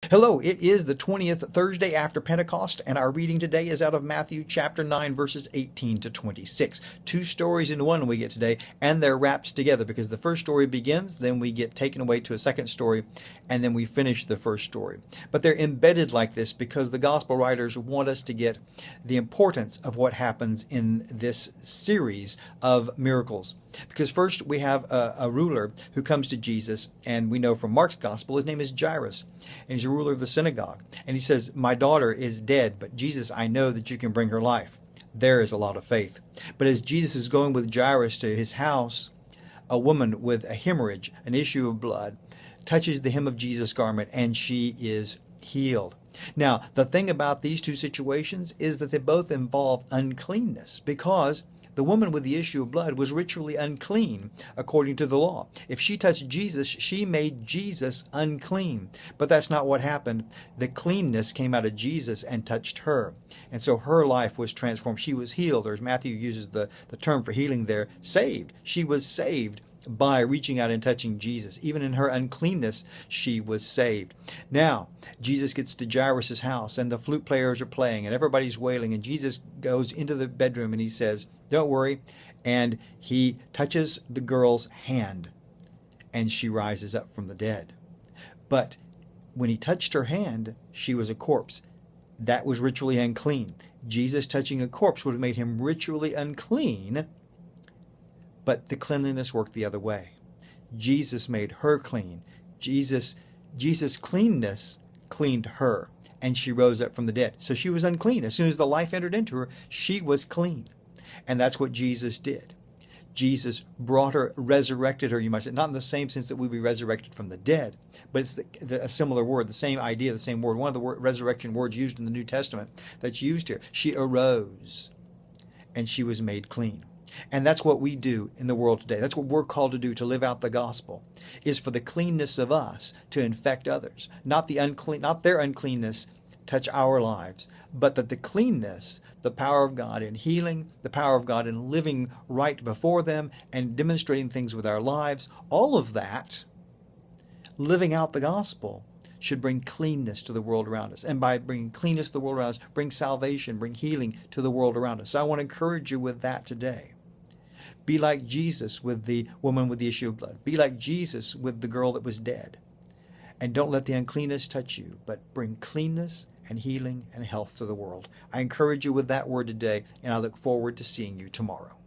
Hello, it is the 20th Thursday after Pentecost, and our reading today is out of Matthew chapter 9, verses 18 to 26. Two stories into one we get today, and they're wrapped together because the first story begins, then we get taken away to a second story, and then we finish the first story. But they're embedded like this because the gospel writers want us to get the importance of what happens in this series of miracles. Because first we have a ruler who comes to Jesus, and we know from Mark's gospel his name is Jairus, and he's a ruler of the synagogue. And he says, "My daughter is dead, but Jesus, I know that you can bring her life." There is a lot of faith. But as Jesus is going with Jairus to his house, a woman with a hemorrhage, an issue of blood, touches the hem of Jesus' garment, and she is healed. Now, the thing about these two situations is that they both involve uncleanness, because the woman with the issue of blood was ritually unclean according to the law. If she touched Jesus, she made Jesus unclean. But that's not what happened. The cleanness came out of Jesus and touched her. And so her life was transformed. She was healed, or as Matthew uses the term for healing there, saved. She was saved by reaching out and touching Jesus. Even in her uncleanness, she was saved. Now, Jesus gets to Jairus' house, and the flute players are playing, and everybody's wailing, and Jesus goes into the bedroom, and he says, "Don't worry," and he touches the girl's hand, and she rises up from the dead. But when he touched her hand, she was a corpse. That was ritually unclean. Jesus touching a corpse would have made him ritually unclean, but the cleanliness worked the other way. Jesus made her clean. Jesus' cleanness cleaned her, and she rose up from the dead. So she was unclean. As soon as the life entered into her, she was clean. And that's what Jesus did. Jesus brought her, resurrected her, you might say, not in the same sense that we be resurrected from the dead, but it's a similar word, the same idea, the same word. One of the resurrection words used in the New Testament that's used here. She arose, and she was made clean. And that's what we do in the world today. That's what we're called to do, to live out the gospel, is for the cleanness of us to infect others. Not their uncleanness touch our lives, but that the cleanness, the power of God in healing, the power of God in living right before them and demonstrating things with our lives, all of that, living out the gospel, should bring cleanness to the world around us. And by bringing cleanness to the world around us, bring salvation, bring healing to the world around us. So I want to encourage you with that today. Be like Jesus with the woman with the issue of blood. Be like Jesus with the girl that was dead. And don't let the uncleanness touch you, but bring cleanness and healing and health to the world. I encourage you with that word today, and I look forward to seeing you tomorrow.